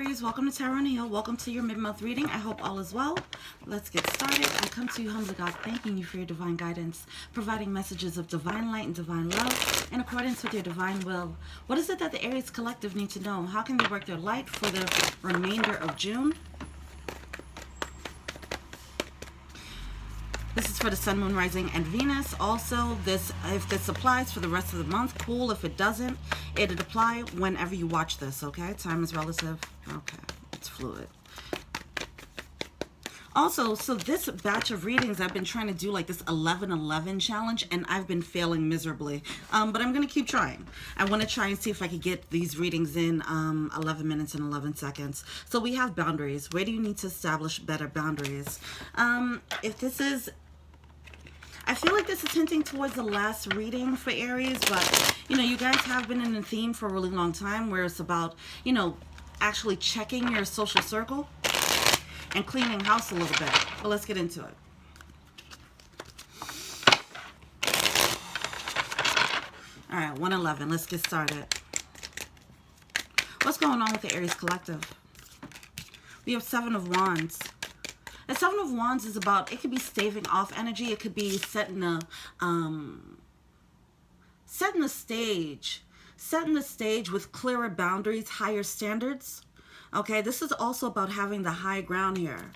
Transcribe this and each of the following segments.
Aries, welcome to Tarot and Heal. Welcome to your mid-month reading. I hope all is well. Let's get started. I come to you humbly, God, thanking you for your divine guidance, providing messages of divine light and divine love in accordance with your divine will. What is it that the Aries collective need to know? How can they work their light for the remainder of June? This is for the Sun, Moon, Rising, and Venus. Also, if this applies for the rest of the month, cool. If it doesn't, it'll apply whenever you watch this, okay? Time is relative. Okay, it's fluid. Also, so this batch of readings, I've been trying to do like this 11-11 challenge, and I've been failing miserably. But I'm going to keep trying. I want to try and see if I could get these readings in 11 minutes and 11 seconds. So we have boundaries. Where do you need to establish better boundaries? If this is... I feel like this is hinting towards the last reading for Aries, but, you know, you guys have been in a theme for a really long time where it's about, you know, actually checking your social circle and cleaning house a little bit. But let's get into it. All right, 111. Let's get started. What's going on with the Aries collective? We have Seven of Wands. The Seven of Wands is about, it could be staving off energy. It could be setting the stage with clearer boundaries, higher standards. Okay, this is also about having the high ground here.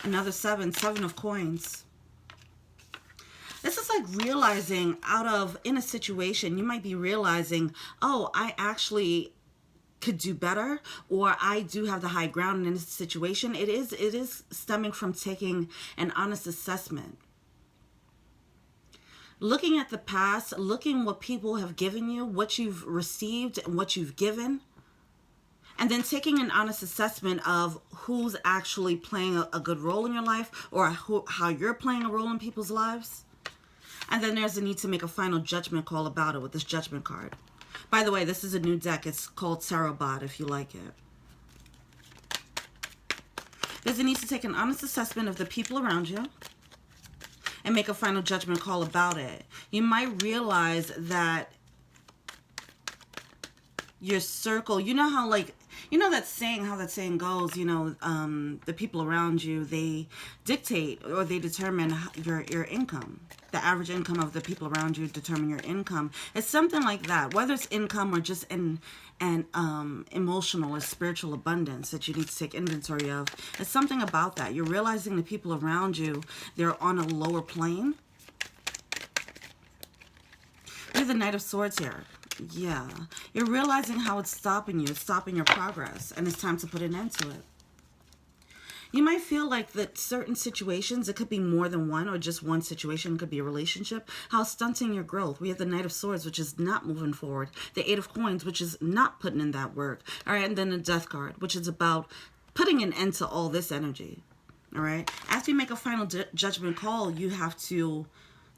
Another seven of coins. This is like realizing in a situation, you might be realizing, oh, I actually could do better, or I do have the high ground in this situation. It is stemming from taking an honest assessment. Looking at the past, looking what people have given you, what you've received and what you've given, and then taking an honest assessment of who's actually playing a good role in your life, or how you're playing a role in people's lives. And then there's a need to make a final judgment call about it with this Judgment card. By the way, this is a new deck. It's called Tarot Bot, if you like it. There's a need to take an honest assessment of the people around you and make a final judgment call about it. You might realize that your circle, you know how, like, you know that saying, how that saying goes, you know, the people around you, they dictate or they determine your income. The average income of the people around you determine your income. It's something like that, whether it's income or just an emotional or spiritual abundance that you need to take inventory of. It's something about that. You're realizing the people around you, they're on a lower plane. We have the Knight of Swords here. Yeah, you're realizing how it's stopping you. It's stopping your progress, and it's time to put an end to it. You might feel like that certain situations, it could be more than one or just one situation, it could be a relationship, how it's stunting your growth. We have the Knight of Swords, which is not moving forward. The Eight of Coins, which is not putting in that work. All right, and then the Death card, which is about putting an end to all this energy. All right, after you make a final judgment call, you have to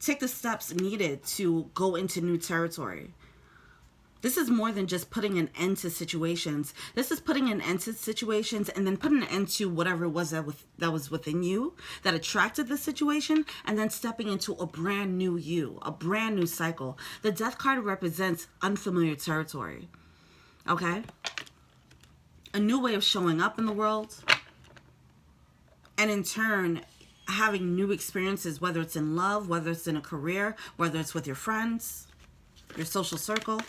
take the steps needed to go into new territory. This is more than just putting an end to situations. This is putting an end to situations and then putting an end to whatever it was that was within you that attracted the situation, and then stepping into a brand new you, a brand new cycle. The Death card represents unfamiliar territory. Okay? A new way of showing up in the world. And in turn, having new experiences, whether it's in love, whether it's in a career, whether it's with your friends, your social circle.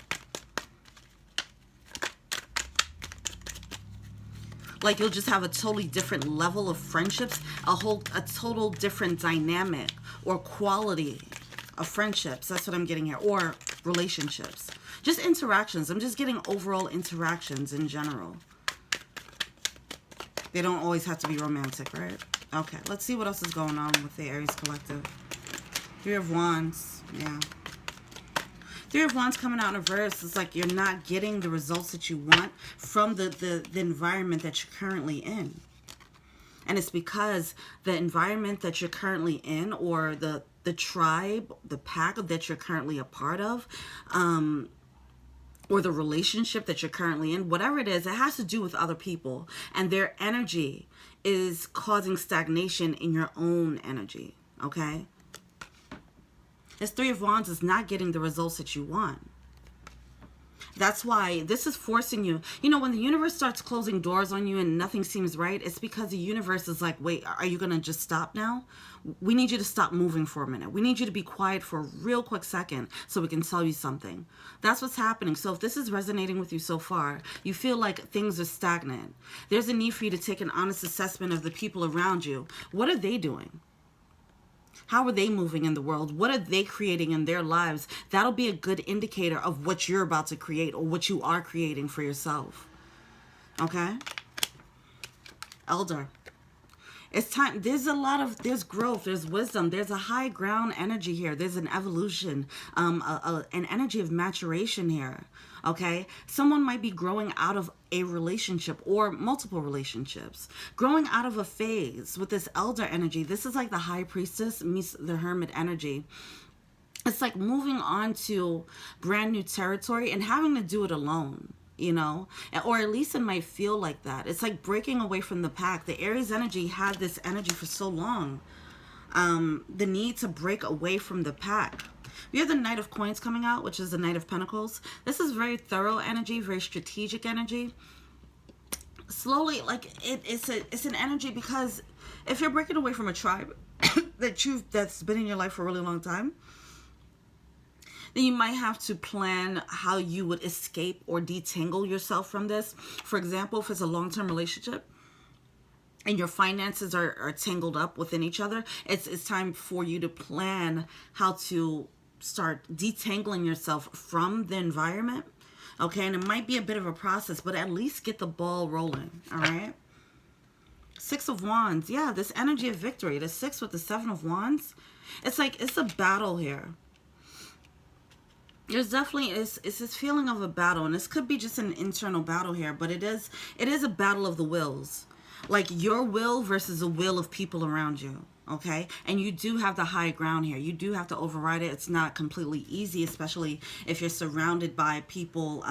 Like, you'll just have a totally different level of friendships, a total different dynamic or quality of friendships. That's what I'm getting here. Or relationships. Just interactions. I'm just getting overall interactions in general. They don't always have to be romantic, right? Okay, let's see what else is going on with the Aries collective. Three of Wands. Yeah. Three of Wands coming out in reverse. It's like you're not getting the results that you want from the environment that you're currently in. And it's because the environment that you're currently in, or the tribe, the pack that you're currently a part of, or the relationship that you're currently in, whatever it is, it has to do with other people. And their energy is causing stagnation in your own energy, okay? This Three of Wands is not getting the results that you want. That's why this is forcing you. You know, when the universe starts closing doors on you and nothing seems right, it's because the universe is like, wait, are you going to just stop now? We need you to stop moving for a minute. We need you to be quiet for a real quick second so we can tell you something. That's what's happening. So if this is resonating with you so far, you feel like things are stagnant. There's a need for you to take an honest assessment of the people around you. What are they doing? How are they moving in the world? What are they creating in their lives? That'll be a good indicator of what you're about to create or what you are creating for yourself. Okay? Elder. It's time. There's growth, there's wisdom, there's a high ground energy here. There's an evolution, an energy of maturation here. Okay? Someone might be growing out of a relationship or multiple relationships, growing out of a phase with this elder energy. This is like the high priestess meets the hermit energy. It's like moving on to brand new territory and having to do it alone. You know, or at least it might feel like that. It's like breaking away from the pack. The Aries energy had this energy for so long. The need to break away from the pack. We have the Knight of Coins coming out, which is the Knight of Pentacles. This is very thorough energy, very strategic energy. Slowly, like it's an energy, because if you're breaking away from a tribe that's been in your life for a really long time, then you might have to plan how you would escape or detangle yourself from this. For example, if it's a long-term relationship and your finances are tangled up within each other, it's time for you to plan how to start detangling yourself from the environment. Okay, and it might be a bit of a process, but at least get the ball rolling. All right. Six of Wands. Yeah, this energy of victory. The 6 with the 7 of Wands. It's like it's a battle here. There's definitely it's this feeling of a battle, and this could be just an internal battle here, but it is a battle of the wills, like your will versus the will of people around you. Okay, and you do have the high ground here. You do have to override it. It's not completely easy, especially if you're surrounded by people.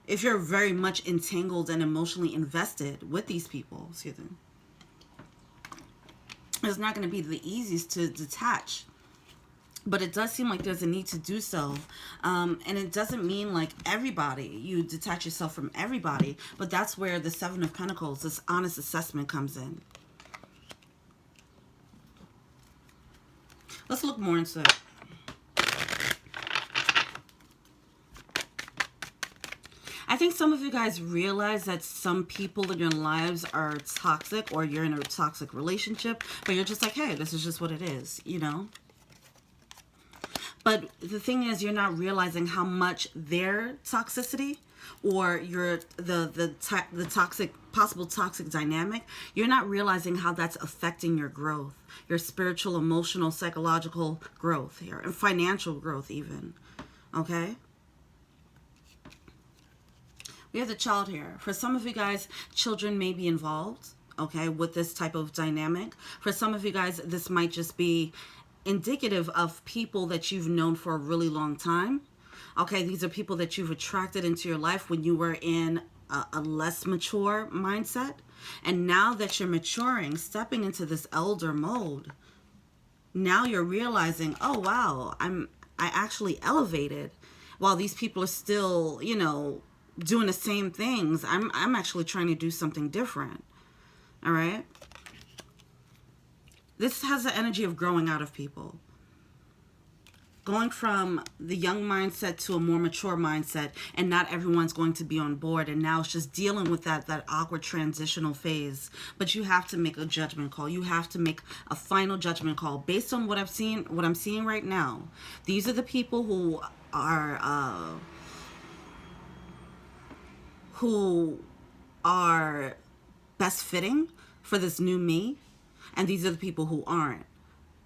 If you're very much entangled and emotionally invested with these people, excuse me, it's not going to be the easiest to detach. But it does seem like there's a need to do so. And it doesn't mean like everybody, you detach yourself from everybody. But that's where the 7 of Pentacles, this honest assessment, comes in. Let's look more into it. I think some of you guys realize that some people in your lives are toxic, or you're in a toxic relationship. But you're just like, hey, this is just what it is, you know? But the thing is, you're not realizing how much their toxicity or the toxic, possible toxic dynamic, you're not realizing how that's affecting your growth, your spiritual, emotional, psychological growth here, and financial growth even. Okay? We have the Child here. For some of you guys, children may be involved, okay, with this type of dynamic. For some of you guys, this might just be indicative of people that you've known for a really long time. Okay, these are people that you've attracted into your life when you were in a less mature mindset. And now that you're maturing, stepping into this elder mode, now you're realizing, oh wow, I actually elevated while these people are still, you know, doing the same things. I'm actually trying to do something different. All right? This has the energy of growing out of people. Going from the young mindset to a more mature mindset, and not everyone's going to be on board, and now it's just dealing with that awkward transitional phase. But you have to make a judgment call. You have to make a final judgment call based on what I'm seeing right now. These are the people who are best fitting for this new me. And these are the people who aren't.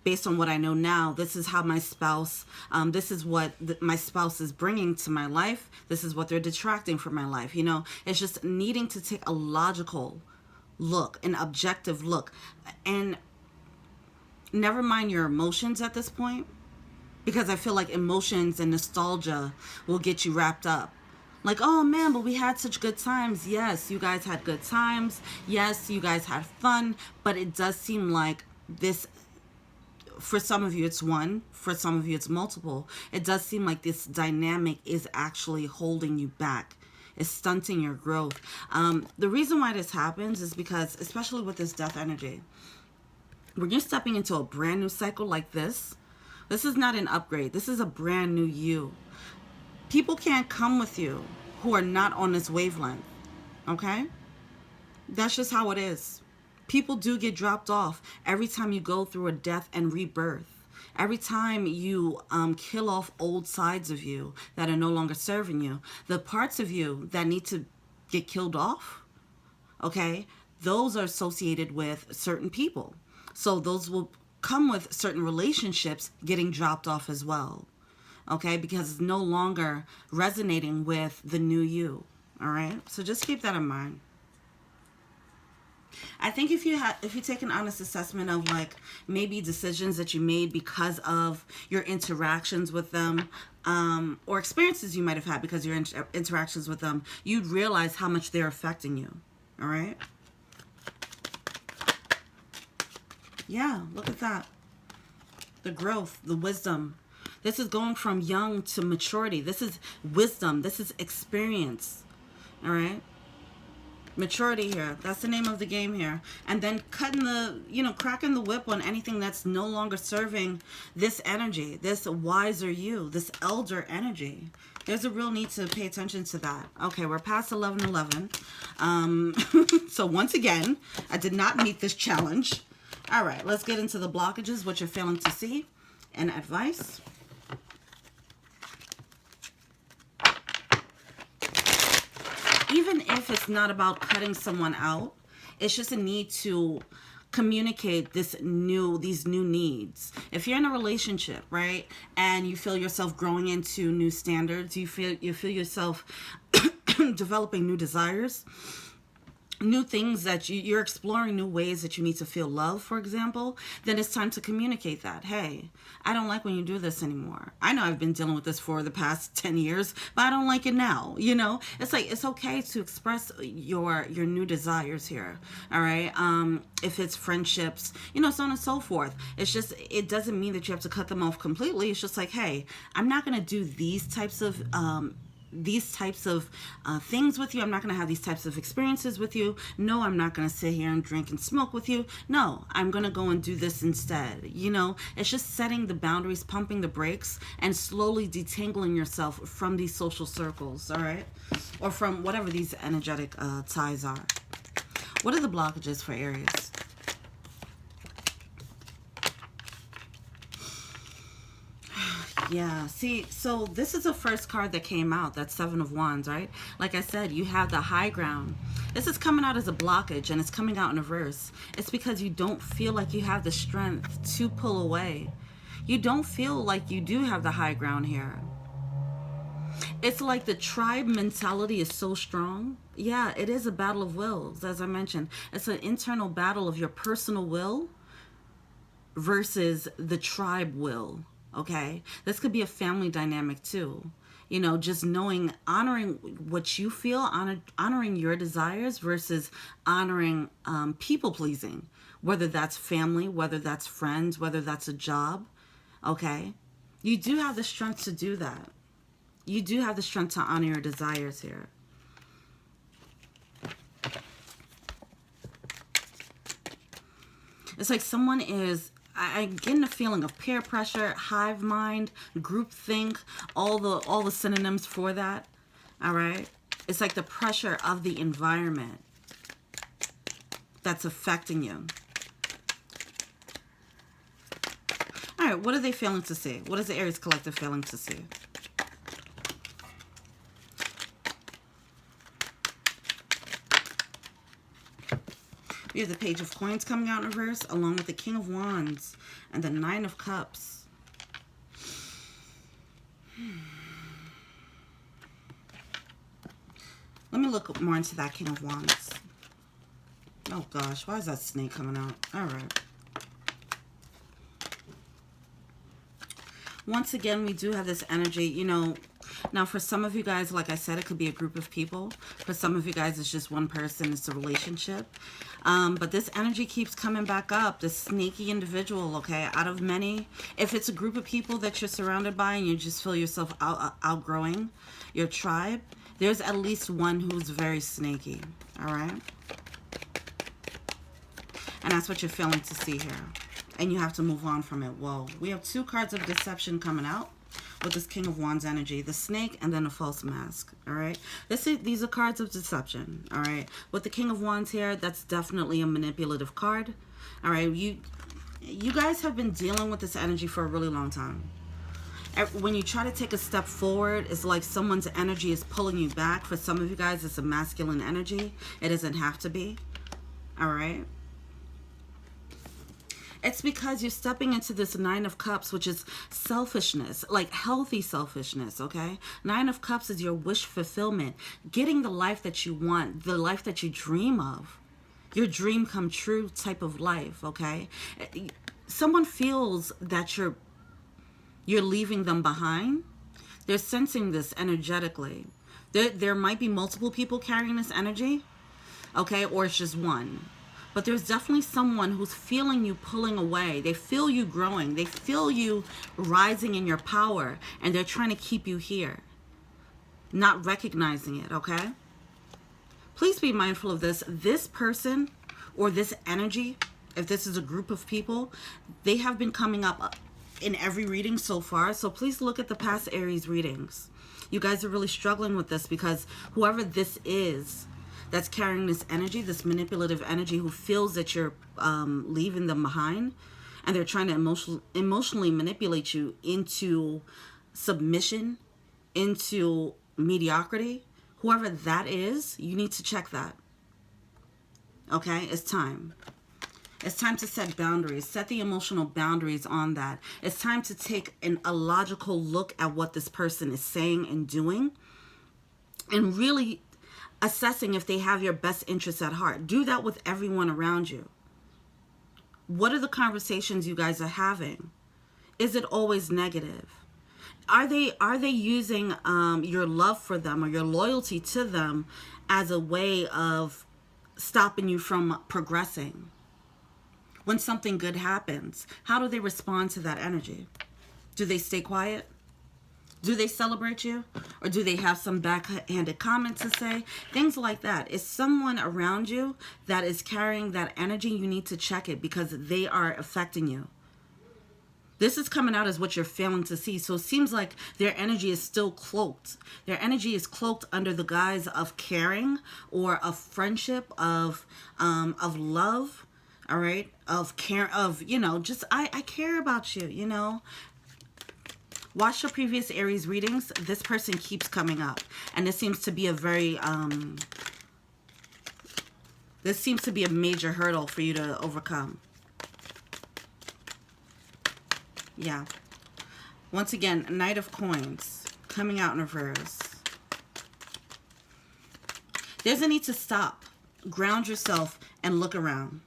Based on what I know now, this is how my spouse, this is what my spouse is bringing to my life. This is what they're detracting from my life. You know, it's just needing to take a logical look, an objective look. And never mind your emotions at this point. Because I feel like emotions and nostalgia will get you wrapped up. Like, oh man, but we had such good times. Yes, you guys had good times. Yes, you guys had fun. But it does seem like this, for some of you it's one, for some of you it's multiple. It does seem like this dynamic is actually holding you back. It's stunting your growth. The reason why this happens is because, especially with this death energy, when you're stepping into a brand new cycle like this is not an upgrade. This is a brand new you. People can't come with you who are not on this wavelength. Okay? That's just how it is. People do get dropped off every time you go through a death and rebirth. Every time you kill off old sides of you that are no longer serving you. The parts of you that need to get killed off, okay, those are associated with certain people. So those will come with certain relationships getting dropped off as well. Okay, because it's no longer resonating with the new you. All right, so just keep that in mind. I think if you take an honest assessment of like maybe decisions that you made because of your interactions with them, or experiences you might have had because of your interactions with them, you'd realize how much they're affecting you. All right. Yeah, look at that. The growth, the wisdom. This is going from young to maturity. This is wisdom. This is experience. All right. Maturity here. That's the name of the game here. And then cutting the, cracking the whip on anything that's no longer serving this energy, this wiser you, this elder energy. There's a real need to pay attention to that. Okay, we're past 11:11. So once again, I did not meet this challenge. All right, let's get into the blockages, what you're failing to see, and advice. Even if it's not about cutting someone out, it's just a need to communicate these new needs. If you're in a relationship, right, and you feel yourself growing into new standards, you feel yourself developing new desires, new things that you're exploring, new ways that you need to feel love, for example, then it's time to communicate that. Hey, I don't like when you do this anymore. I know I've been dealing with this for the past 10 years, but I don't like it now. It's like, it's okay to express your new desires here. All right. If it's friendships, so on and so forth. It's just, it doesn't mean that you have to cut them off completely. It's just like, hey, I'm not going to do these types of things with you. I'm not going to have these types of experiences with you. No, I'm not going to sit here and drink and smoke with you. No, I'm going to go and do this instead. It's just setting the boundaries, pumping the brakes, and slowly detangling yourself from these social circles, all right? Or from whatever these energetic ties are. What are the blockages for Aries? Yeah, see, so this is the first card that came out. That's Seven of Wands, right? Like I said, you have the high ground. This is coming out as a blockage, and it's coming out in reverse. It's because you don't feel like you have the strength to pull away. You don't feel like you do have the high ground here. It's like the tribe mentality is so strong. Yeah, it is a battle of wills, as I mentioned. It's an internal battle of your personal will versus the tribe will. Okay, this could be a family dynamic too. Just knowing, honoring what you feel, honoring your desires versus honoring people pleasing, whether that's family, whether that's friends, whether that's a job. Okay, you do have the strength to do that. You do have the strength to honor your desires here. It's like someone is, I'm getting a feeling of peer pressure, hive mind, groupthink, all the synonyms for that. All right. It's like the pressure of the environment that's affecting you. All right. What are they failing to see? What is the Aries collective failing to see? We have the Page of Coins coming out in reverse, along with the King of Wands and the Nine of Cups. Let me look more into that King of Wands. Oh gosh, why is that snake coming out? All right. Once again, we do have this energy, Now, for some of you guys, like I said, it could be a group of people. For some of you guys, it's just one person. It's a relationship. But this energy keeps coming back up. This sneaky individual, okay? Out of many, if it's a group of people that you're surrounded by and you just feel yourself outgrowing your tribe, there's at least one who's very sneaky, all right? And that's what you're feeling to see here. And you have to move on from it. Whoa. We have 2 cards of deception coming out with this King of Wands energy. The snake and then a false mask. All right. These are cards of deception. All right. With the King of Wands here, that's definitely a manipulative card. All right. You guys have been dealing with this energy for a really long time. When you try to take a step forward, it's like someone's energy is pulling you back. For some of you guys, it's a masculine energy. It doesn't have to be. All right. It's because you're stepping into this 9 of Cups, which is selfishness, like healthy selfishness, okay? 9 of Cups is your wish fulfillment, getting the life that you want, the life that you dream of, your dream come true type of life, okay? Someone feels that you're leaving them behind. They're sensing this energetically. There might be multiple people carrying this energy, okay, or it's just one. But there's definitely someone who's feeling you pulling away. They feel you growing. They feel you rising in your power. And they're trying to keep you here. Not recognizing it, okay? Please be mindful of this. This person or this energy, if this is a group of people, they have been coming up in every reading so far. So please look at the past Aries readings. You guys are really struggling with this because whoever this is that's carrying this energy, this manipulative energy, who feels that you're leaving them behind, and they're trying to emotionally manipulate you into submission, into mediocrity, whoever that is, you need to check that. Okay? It's time. It's time to set boundaries. Set the emotional boundaries on that. It's time to take a logical look at what this person is saying and doing, and really assessing if they have your best interests at heart. Do that with everyone around you. What are the conversations you guys are having? Is it always negative? Are they using your love for them or your loyalty to them as a way of stopping you from progressing? When something good happens, how do they respond to that energy? Do they stay quiet? Do they celebrate you? Or do they have some backhanded comments to say? Things like that. Is someone around you that is carrying that energy? You need to check it because they are affecting you. This is coming out as what you're failing to see. So it seems like their energy is still cloaked. Their energy is cloaked under the guise of caring or of friendship, of love, all right? Of care, of, you know, just, I care about you, you know? Watch your previous Aries readings. This person keeps coming up. And this seems to be a very, this seems to be a major hurdle for you to overcome. Yeah. Once again, Knight of Coins coming out in reverse. There's a need to stop, ground yourself, and look around.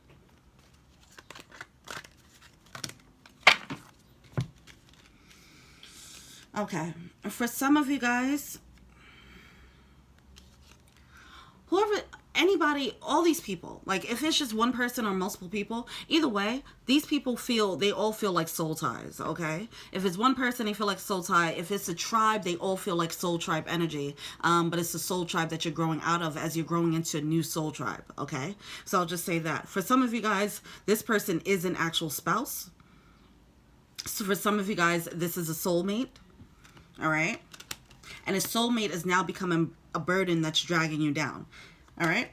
Okay, for some of you guys, whoever, anybody, all these people, like if it's just one person or multiple people, either way, these people feel, they all feel like soul ties, okay? If it's one person, they feel like soul tie. If it's a tribe, they all feel like soul tribe energy, but it's the soul tribe that you're growing out of as you're growing into a new soul tribe, okay? So I'll just say that. For some of you guys, this person is an actual spouse. So for some of you guys, this is a soulmate. All right. And a soulmate is now becoming a burden that's dragging you down. All right.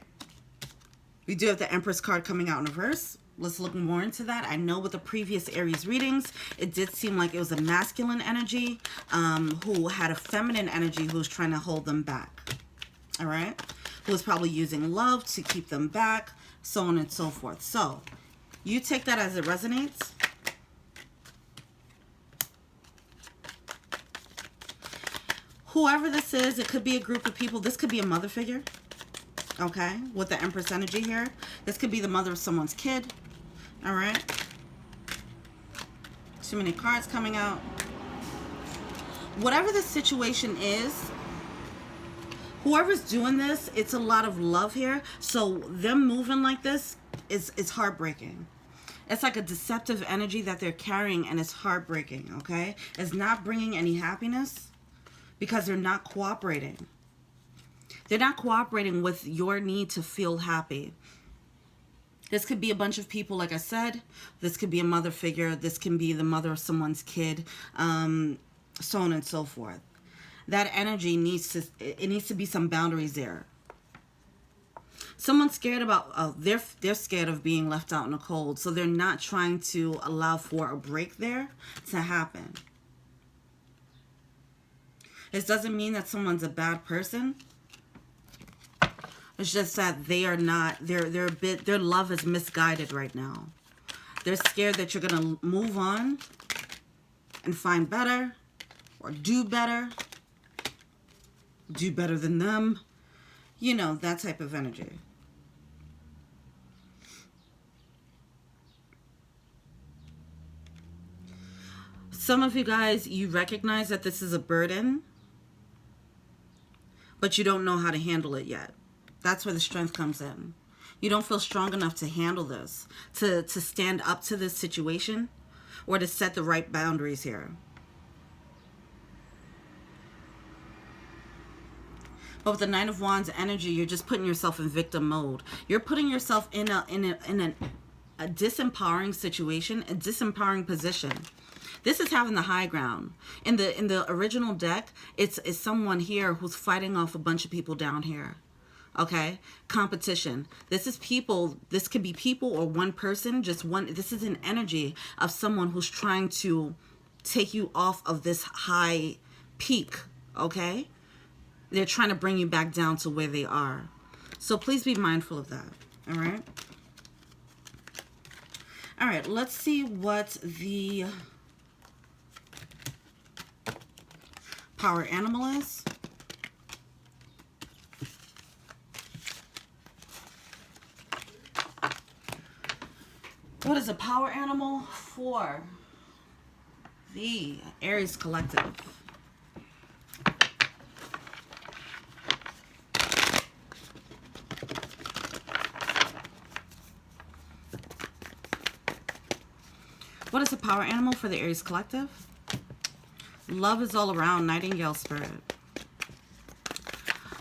We do have the Empress card coming out in reverse. Let's look more into that. I know with the previous Aries readings, it did seem like it was a masculine energy who had a feminine energy who was trying to hold them back. All right. Who was probably using love to keep them back, so on and so forth. So you take that as it resonates. Whoever this is, it could be a group of people. This could be a mother figure, okay, with the Empress energy here. This could be the mother of someone's kid, all right? Too many cards coming out. whatever the situation is, whoever's doing this, it's a lot of love here. So them moving like this is heartbreaking. It's like a deceptive energy that they're carrying, and it's heartbreaking, okay? It's not bringing any happiness because they're not cooperating. They're not cooperating with your need to feel happy. This could be a bunch of people, like I said. This could be a mother figure. This can be the mother of someone's kid, so on and so forth. That energy needs to be some boundaries there. Someone's scared about, they're scared of being left out in the cold, so they're not trying to allow for a break there to happen. This doesn't mean that someone's a bad person. It's just that they are not, their love is misguided right now. They're scared that you're going to move on and find better or do better than them. You know, that type of energy. Some of you guys, you recognize that this is a burden, but you don't know how to handle it yet. That's where the strength comes in. You don't feel strong enough to handle this, to stand up to this situation, or to set the right boundaries here. But with the Nine of Wands energy, you're just putting yourself in victim mode. You're putting yourself in a disempowering situation, a disempowering position. This is having the high ground. In the original deck, it's someone here who's fighting off a bunch of people down here. Okay? Competition. This is people. This could be people or one person, just one. This is an energy of someone who's trying to take you off of this high peak. Okay? They're trying to bring you back down to where they are. So please be mindful of that. All right? All right, let's see what the power animal is. What is a power animal for the Aries collective? What is a power animal for the Aries collective? Love is all around, Nightingale spirit.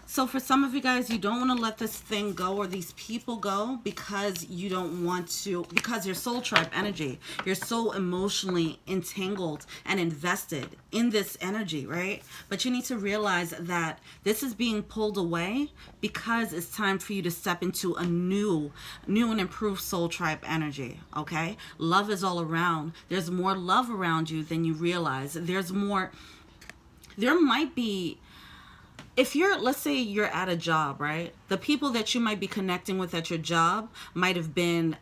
So for some of you guys, you don't want to let this thing go or these people go because you don't want to, because your soul tribe energy, you're so emotionally entangled and invested in this energy, right? But you need to realize that this is being pulled away because it's time for you to step into a new and improved soul tribe energy, okay? Love is all around. There's more love around you than you realize. There's more, there might be, if you're, let's say you're at a job, right? The people that you might be connecting with at your job might have been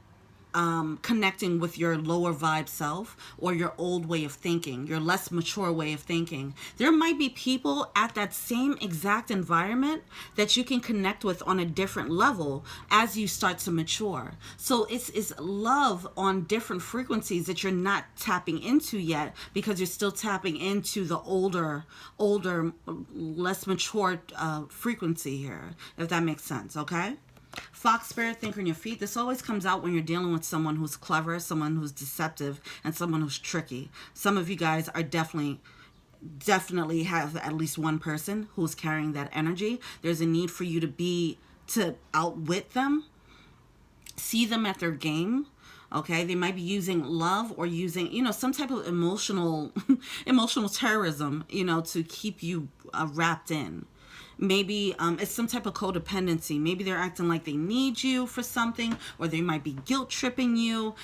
connecting with your lower vibe self or your old way of thinking, your less mature way of thinking. There might be people at that same exact environment that you can connect with on a different level as you start to mature. So it's love on different frequencies that you're not tapping into yet because you're still tapping into the older, less mature frequency here, if that makes sense, okay? Fox spirit, think on your feet. This always comes out when you're dealing with someone who's clever, someone who's deceptive, and someone who's tricky. Some of you guys are definitely have at least one person who's carrying that energy. There's a need for you to outwit them, see them at their game. Okay, they might be using love or using, you know, some type of emotional terrorism, you know, to keep you wrapped in. Maybe it's some type of codependency. Maybe they're acting like they need you for something, or they might be guilt tripping you.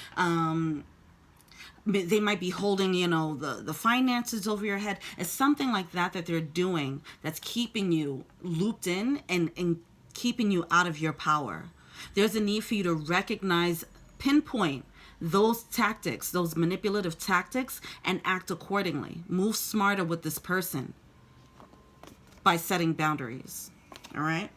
They might be holding, you know, the finances over your head. It's something like that they're doing that's keeping you looped in and keeping you out of your power. There's a need for you to recognize, pinpoint those tactics, those manipulative tactics, and act accordingly. Move smarter with this person by setting boundaries. All right?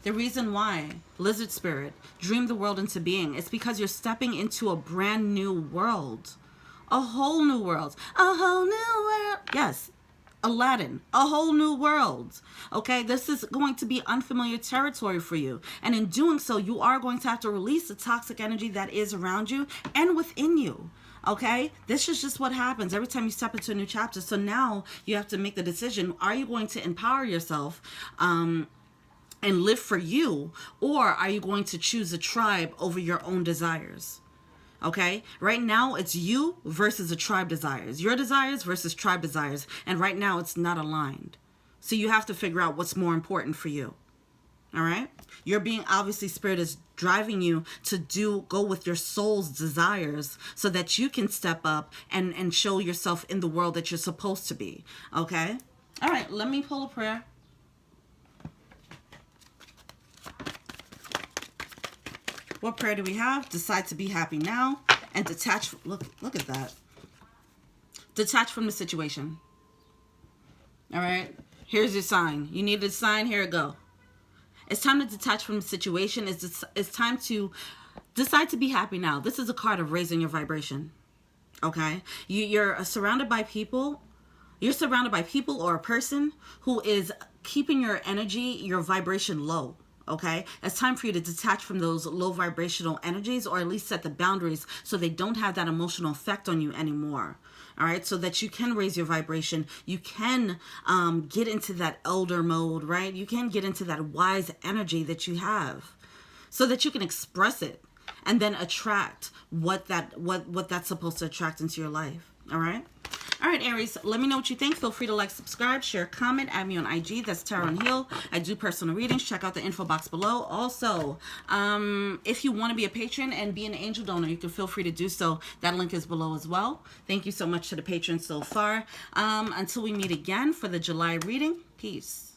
The reason why, lizard spirit, dream the world into being, it's because you're stepping into a brand new world. A whole new world. A whole new world. Yes, Aladdin, a whole new world. Okay, this is going to be unfamiliar territory for you. And in doing so, you are going to have to release the toxic energy that is around you and within you. Okay, this is just what happens every time you step into a new chapter. So now you have to make the decision. Are you going to empower yourself and live for you? Or are you going to choose a tribe over your own desires? Okay, right now it's you versus a tribe desires. Your desires versus tribe desires. And right now it's not aligned. So you have to figure out what's more important for you. All right, you're being, obviously spirit is driving you to go with your soul's desires so that you can step up and show yourself in the world that you're supposed to be. Okay, all right, let me pull a prayer. What prayer do we have? Decide to be happy now and detach. Look at that. Detach from the situation. All right, here's your sign. You need a sign. Here it go. It's time to detach from the situation. It's time to decide to be happy now. This is a card of raising your vibration. Okay? You're surrounded by people. You're surrounded by people or a person who is keeping your energy, your vibration low. Okay? It's time for you to detach from those low vibrational energies, or at least set the boundaries so they don't have that emotional effect on you anymore. All right, so that you can raise your vibration. You can get into that elder mode, right? You can get into that wise energy that you have, so that you can express it and then attract what that's supposed to attract into your life. All right. All right, Aries, let me know what you think. Feel free to like, subscribe, share, comment, add me on IG. That's Tarot and Heal. I do personal readings. Check out the info box below. Also, if you want to be a patron and be an angel donor, you can feel free to do so. That link is below as well. Thank you so much to the patrons so far. Until we meet again for the July reading, peace.